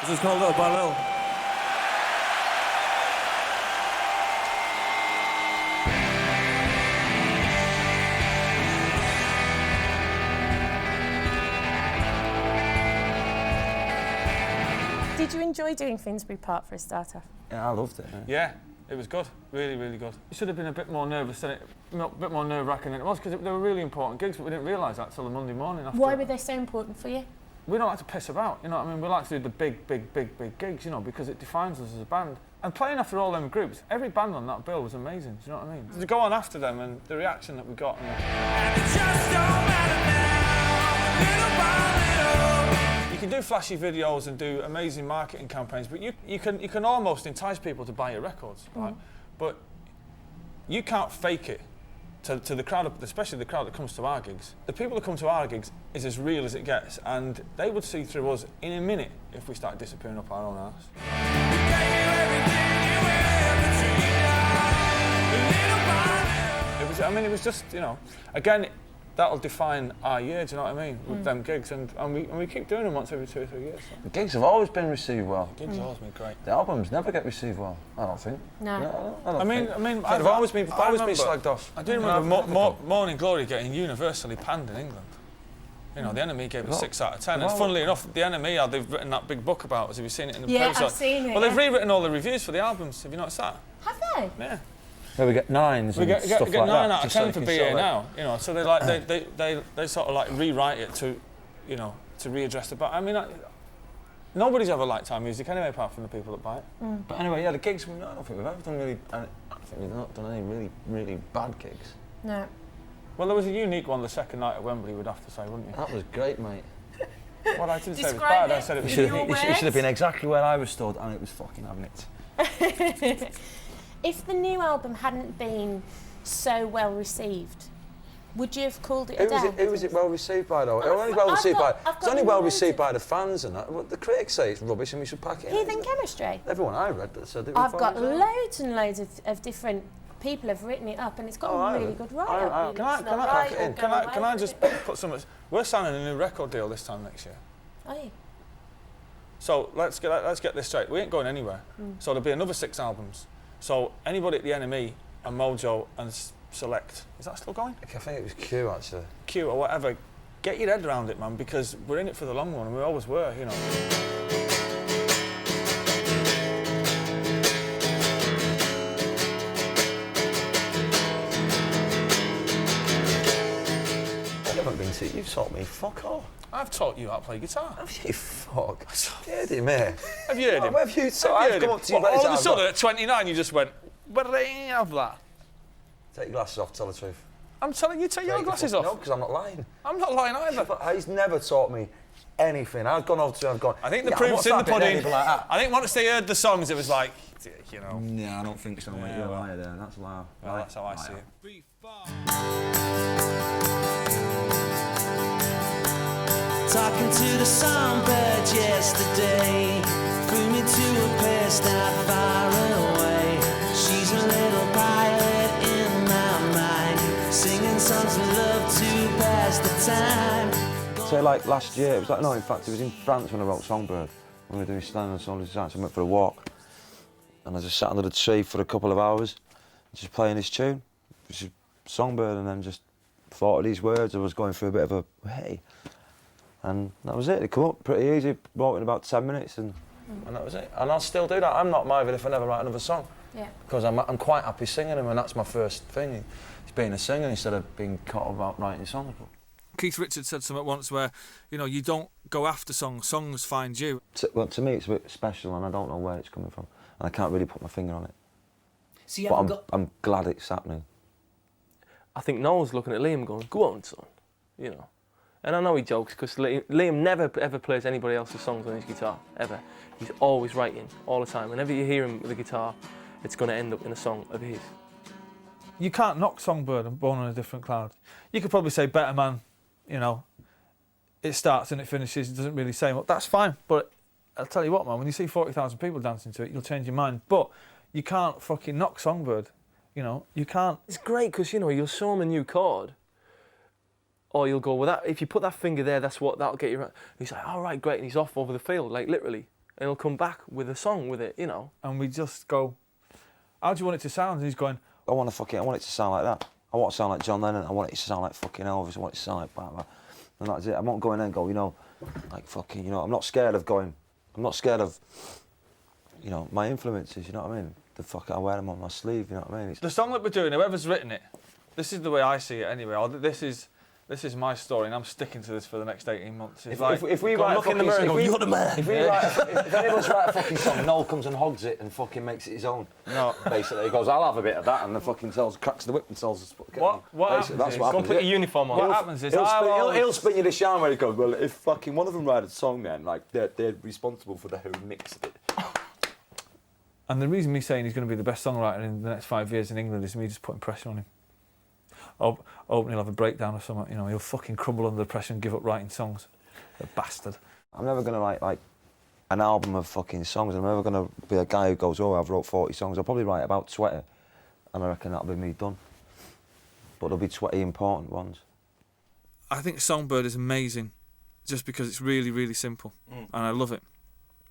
This is called Little by Little. Did you enjoy doing Finsbury Park for a starter? Yeah, I loved it. Yeah, it was good. Really, really good. It should have been a bit more nervous than a bit more nerve-wracking than it was, because they were really important gigs, but we didn't realise that till the Monday morning after. Why were they so important for you? We don't like to piss about, you know what I mean? We like to do the big gigs, you know, because it defines us as a band. And playing after all them groups, every band on that bill was amazing, do you know what I mean? To go on after them and the reaction that we got. And it just don't matter now, little by little. You can do flashy videos and do amazing marketing campaigns, but you can almost entice people to buy your records, right? But you can't fake it. To the crowd, especially the crowd that comes to our gigs. The people that come to our gigs is as real as it gets, and they would see through us in a minute if we started disappearing up our own arse. It was just, you know, again, that'll define our year, do you know what I mean, with them gigs, and we keep doing them once every 2 or 3 years. So. The gigs have always been received well. The gigs have always been great. The albums never get received well, I don't think. No. I mean, I've always been slagged off. I do remember Morning Glory getting universally panned in England. You know, The Enemy gave it 6 out of 10, and funnily enough, The Enemy, they've written that big book about us. Have you seen it in the Yeah, paper? I've seen it. Well, they've rewritten all the reviews for the albums. Have you noticed that? Have they? Yeah. Where we get 9s and stuff like that. 9 out of 10 for BA now, you know, so they sort of like rewrite it to, you know, to readdress the... But I mean, nobody's ever liked our music anyway, apart from the people that buy it. But anyway, yeah, the gigs, I don't think we've ever done really... I think we've not done any really bad gigs. No. Well, there was a unique one the second night at Wembley, we'd have to say, wouldn't you? That was great, mate. Well, I didn't say it was bad, I said it was unique. It should have been exactly where I was stood, and it was fucking having it. If the new album hadn't been so well received, would you have called it a day? Who was it well received by, though? It's only well received by the fans and that. Well, the critics say it's rubbish and we should pack it in. Heathen Chemistry? Everyone I read said it was I've got loads and loads of different people have written it up, and it's got a really good write-up. Can I just put some... We're signing a new record deal this time next year. Are you? So let's get this straight. We ain't going anywhere. So there'll be another 6 albums. So anybody at the NME and Mojo and Select, is that still going? I think it was Q, actually. Q or whatever. Get your head around it, man, because we're in it for the long run, and we always were, you know. I haven't been to you. You've taught me fuck all. I've taught you how to play guitar. Have you? Fuck. Have you heard him, mate? Have you heard him? Where have you taught? I've come up to you. All of a sudden, at 29, you just went, where did I have that? Take your glasses off, tell the truth. I'm telling you, take your glasses off. No, because I'm not lying. I'm not lying either. He's never taught me anything. I've gone over to him, I've gone... I think the proof's in the pudding. Like I think once they heard the songs, it was like, you know... Yeah, I don't think so, mate. You're a liar there. That's loud. Well, that's how I see it. Talking to the songbird yesterday, flew me to a place not far away. She's a little pilot in my mind, singing songs of love to pass the time. So like last year, it was like, no, in fact, it was in France when I wrote Songbird. When we were doing Standing on Songbird Design, so I went for a walk. And I just sat under the tree for a couple of hours, just playing this tune, which is Songbird, and then just thought of these words. I was going through a bit of a, hey. And that was it. It came up pretty easy, wrote it in about 10 minutes, and that was it. And I'll still do that. I'm not minded if I never write another song. Yeah. Because I'm quite happy singing them, and that's my first thing. It's being a singer instead of being caught about writing songs. Keith Richards said something once where, you know, you don't go after songs, songs find you. Well, to me, it's a bit special, and I don't know where it's coming from, and I can't really put my finger on it. So you but I'm glad it's happening. I think Noel's looking at Liam going, go on, son, you know. And I know he jokes, because Liam never ever plays anybody else's songs on his guitar, ever. He's always writing, all the time. Whenever you hear him with a guitar, it's going to end up in a song of his. You can't knock Songbird and Born on a Different Cloud. You could probably say Better Man, you know, it starts and it finishes, it doesn't really say much. That's fine, but I'll tell you what, man, when you see 40,000 people dancing to it, you'll change your mind. But you can't fucking knock Songbird, you know, you can't. It's great, because, you know, you'll show him a new chord, or you'll go, well, that, if you put that finger there, that'll get you right. He's like, all right, great, and he's off over the field, like, literally. and he'll come back with a song with it, you know. And we just go, how do you want it to sound? And he's going, I want it to sound like that. I want it to sound like John Lennon. I want it to sound like fucking Elvis. I want it to sound like blah, blah. And that's it. I won't go in there and go, you know, like fucking, you know, I'm not scared of, you know, my influences, you know what I mean? The fuck, I wear them on my sleeve, you know what I mean? the song that we're doing, whoever's written it, this is the way I see it anyway. This is my story, and I'm sticking to this for the next 18 months. It's If we write look in the mirror and go, you're the man. If any of us write a fucking song, Noel comes and hogs it and fucking makes it his own. No. Basically, he goes, I'll have a bit of that, and the fucking cracks the whip and sells the What happens that's is, what Go happens. put your uniform on. What happens is, He'll spin you this yarn where he goes, well, if fucking one of them write a song, then like they're responsible for the who mixed it. and the reason me saying he's going to be the best songwriter in the next 5 years in England is me just putting pressure on him. Hoping he'll have a breakdown or something, you know, he'll fucking crumble under the pressure and give up writing songs. The bastard. I'm never going to write like an album of fucking songs. I'm never going to be a guy who goes, oh, I've wrote 40 songs. I'll probably write about 20, and I reckon that'll be me done. But there'll be 20 important ones. I think Songbird is amazing just because it's really, really simple, and I love it.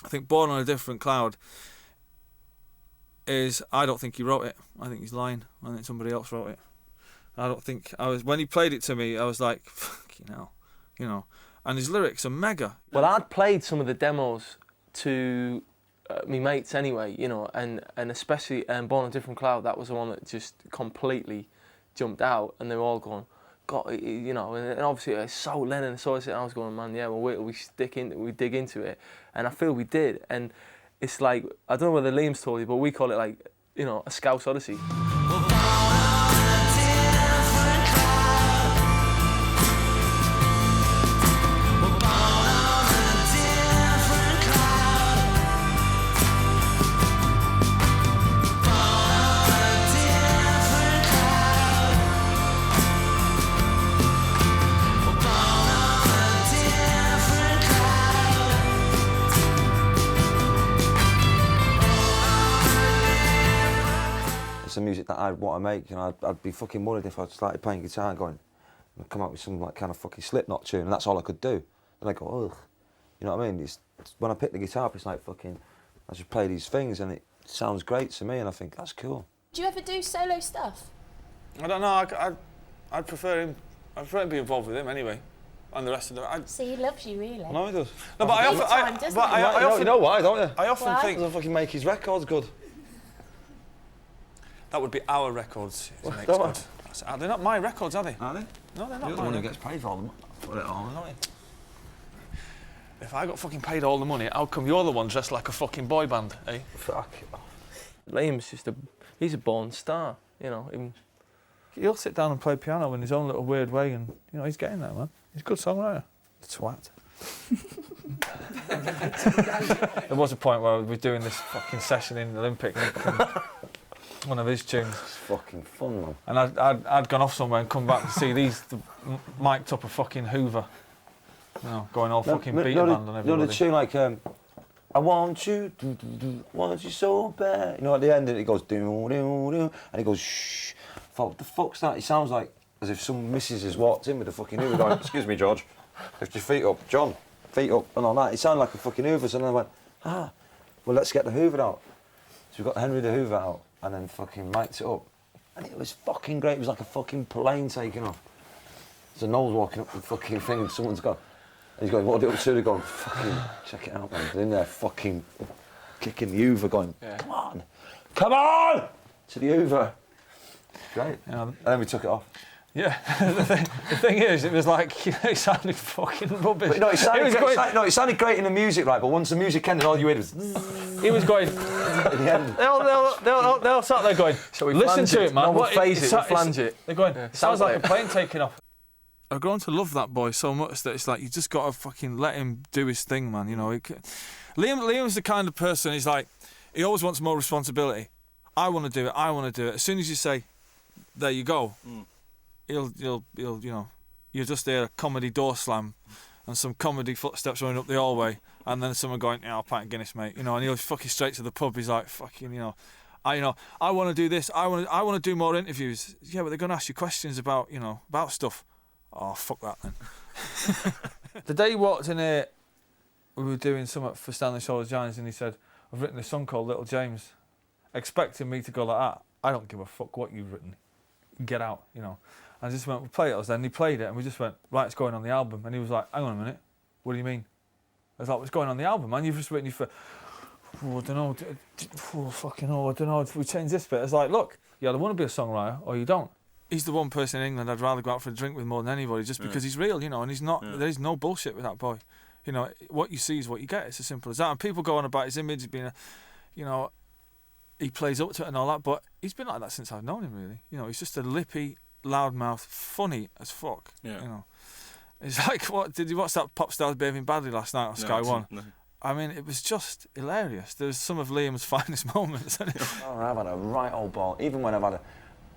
I think Born on a Different Cloud is, I don't think he wrote it. I think he's lying. I think somebody else wrote it. I don't think, when he played it to me, I was like, fucking hell, you know. And his lyrics are mega. Well, I'd played some of the demos to me mates anyway, you know, and especially Born on a Different Cloud, that was the one that just completely jumped out, and they were all going, God, you know, and obviously it's so Lennon, so I was going, man, yeah, well, we dig into it, and I feel we did, and it's like, I don't know whether Liam's told you, but we call it like, you know, a Scouse Odyssey. It's the music that I'd want to make, you know. I'd be fucking worried if I started playing guitar and going, I'd come out with some like kind of fucking Slipknot tune, and that's all I could do. And I go, ugh, you know what I mean? It's when I pick the guitar up, it's like fucking, I just play these things, and it sounds great to me, and I think that's cool. Do you ever do solo stuff? I don't know, I'd prefer him to be involved with him anyway, and the rest of the... See, he loves you, really. No, he does. No, but I All the time, often... doesn't he? You know why, don't you? I often Why? think... Doesn't fucking make his records good. That would be our records. If it makes Don't good. They're not my records, are they? Are they? No, they're not You're the mine. one who gets paid for all them. Put it on, don't you? If I got fucking paid all the money, how come you're the one dressed like a fucking boy band, eh? Fuck it off. Liam's just he's a born star, you know. He'll sit down and play piano in his own little weird way, and, you know, he's getting there, man. He's a good songwriter. Twat. There was a point where we were doing this fucking session in the Olympic, and one of his tunes. It's fucking fun, man. And I'd gone off somewhere and come back to see these mic'd up a fucking Hoover. You know, going all fucking beat band on everybody. You know the tune like, I want you, want you so bad. You know, at the end it goes, do, and it goes, shh. What the fuck's that? It sounds like as if some missus has walked in with a fucking Hoover going, excuse me, George, lift your feet up. John, feet up, and all that. It sounded like a fucking Hoover, so then I went, well, let's get the Hoover out. So we got Henry the Hoover out, and then fucking mic'd it up. And it was fucking great. It was like a fucking plane taking off. So Noel's walking up the fucking thing, and someone's gone, and he's going, what are they up to? They're going, fucking, check it out, man. They're in there fucking kicking the Hoover, going, come on, to the Hoover. Great. Yeah. And then we took it off. Yeah, the thing is, it was like, you know, it sounded fucking rubbish. But, no, it sounded great in the music, right? But once the music ended, all you heard was... He was going... at the end. They'll sat there going, listen to it, man. No, we'll phase it, we'll flange it. They're going, Yeah. it sounds like a plane taking off. I've grown to love that boy so much that it's like, you just got to fucking let him do his thing, man. You know, Liam's the kind of person, he's like, he always wants more responsibility. I want to do it. As soon as you say, there you go, he'll you know, you just hear a comedy door slam and some comedy footsteps running up the hallway, and then someone going, yeah, I'll pint of Guinness, mate, you know, and he'll fucking straight to the pub. He's like, fucking, you know, I want to do this, I want to do more interviews. Yeah, but they're going to ask you questions about, you know, about stuff. Oh, fuck that then. The day he walked in here, we were doing something for Stanley Solar Giants, and he said, I've written a song called Little James, expecting me to go like that. I don't give a fuck what you've written. Get out, you know. And I just went, we'll play it. I was there, and he played it, and we just went, right, it's going on the album. And he was like, hang on a minute, what do you mean? I was like, what's going on the album, man? You've just written you for, I don't know, I don't know, if we change this bit. I was like, look, you either want to be a songwriter or you don't. He's the one person in England I'd rather go out for a drink with more than anybody, just because he's real, you know, and he's not, there's no bullshit with that boy. You know, what you see is what you get. It's as simple as that. And people go on about his image being a, you know, he plays up to it and all that, but he's been like that since I've known him, really. You know, he's just a lippy, loudmouth, funny as fuck. Yeah. You know, it's like, what did you watch that Pop Stars Behaving Badly last night on Sky One? No. I mean, it was just hilarious. There was some of Liam's finest moments. Oh, I've had a right old ball, even when I've had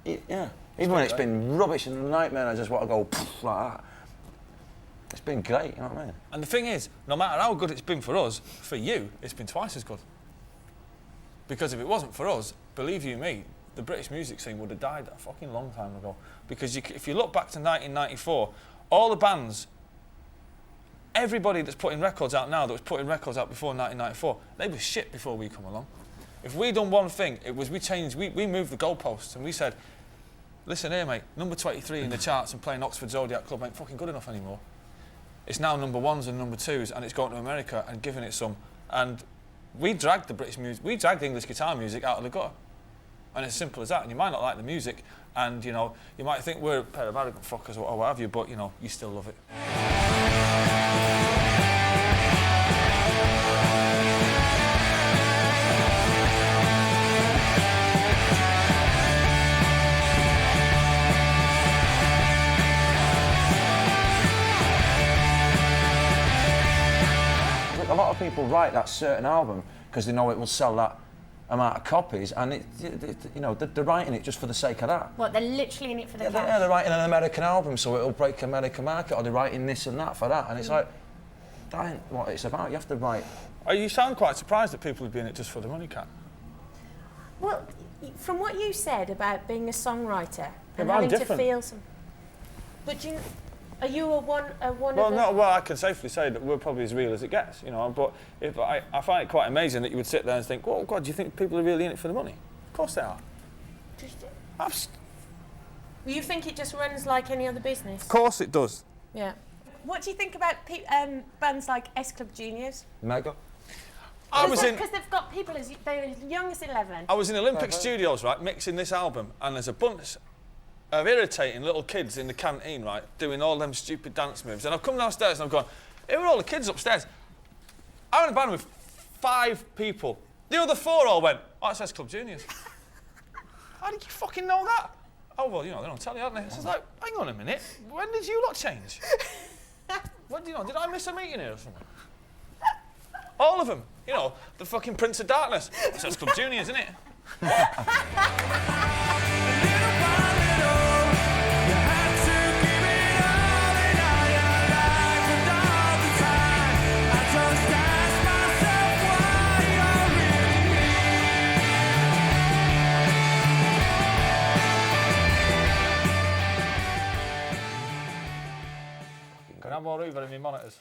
even when it's been rubbish and a nightmare, I just want to go like that. It's been great, you know what I mean? And the thing is, no matter how good it's been for us, for you, it's been twice as good. Because if it wasn't for us, believe you me, the British music scene would have died a fucking long time ago. Because if you look back to 1994, all the bands, everybody that's putting records out now that was putting records out before 1994, they were shit before we come along. If we done one thing, it was we moved the goalposts and we said, listen here, mate, number 23 in the charts and playing Oxford Zodiac Club ain't fucking good enough anymore. It's now number 1s and number 2s, and it's going to America and giving it some. And we dragged the British music, we dragged English guitar music out of the gutter. And it's as simple as that. And you might not like the music, and you know, you might think we're a pair of arrogant fuckers or what have you, but you know, you still love it. A lot of people write that certain album because they know it will sell that amount of copies, and you know, they're writing it just for the sake of that. What, they're literally in it for the cash? Yeah, they're writing an American album so it'll break the American market, or they're writing this and that for that, and it's like, that ain't what it's about. You have to write. Oh, you sound quite surprised that people would be in it just for the money, Kat. Well, from what you said about being a songwriter and I'm having to different. feel some... But are you a one well, of the... no, well, I can safely say that we're probably as real as it gets, you know, but if I find it quite amazing that you would sit there and think, oh, God, do you think people are really in it for the money? Of course they are. Well, you think it just runs like any other business? Of course it does. Yeah. What do you think about bands like S Club Juniors? Mega. Because they've got people they're as young as 11. I was in Olympic Studios, right, mixing this album, and there's a bunch of irritating little kids in the canteen, right, doing all them stupid dance moves. And I've come downstairs and I've gone, here are all the kids upstairs. I'm in a band with 5 people. The other 4 all went, oh, it's S Club Juniors. How did you fucking know that? Oh, well, you know, they're on telly, aren't they? So it's like, hang on a minute, when did you lot change? When, you know, did I miss a meeting here or something? All of them, you know, the fucking Prince of Darkness. It's S Club Juniors, isn't it? Can I have more Uber in my monitors?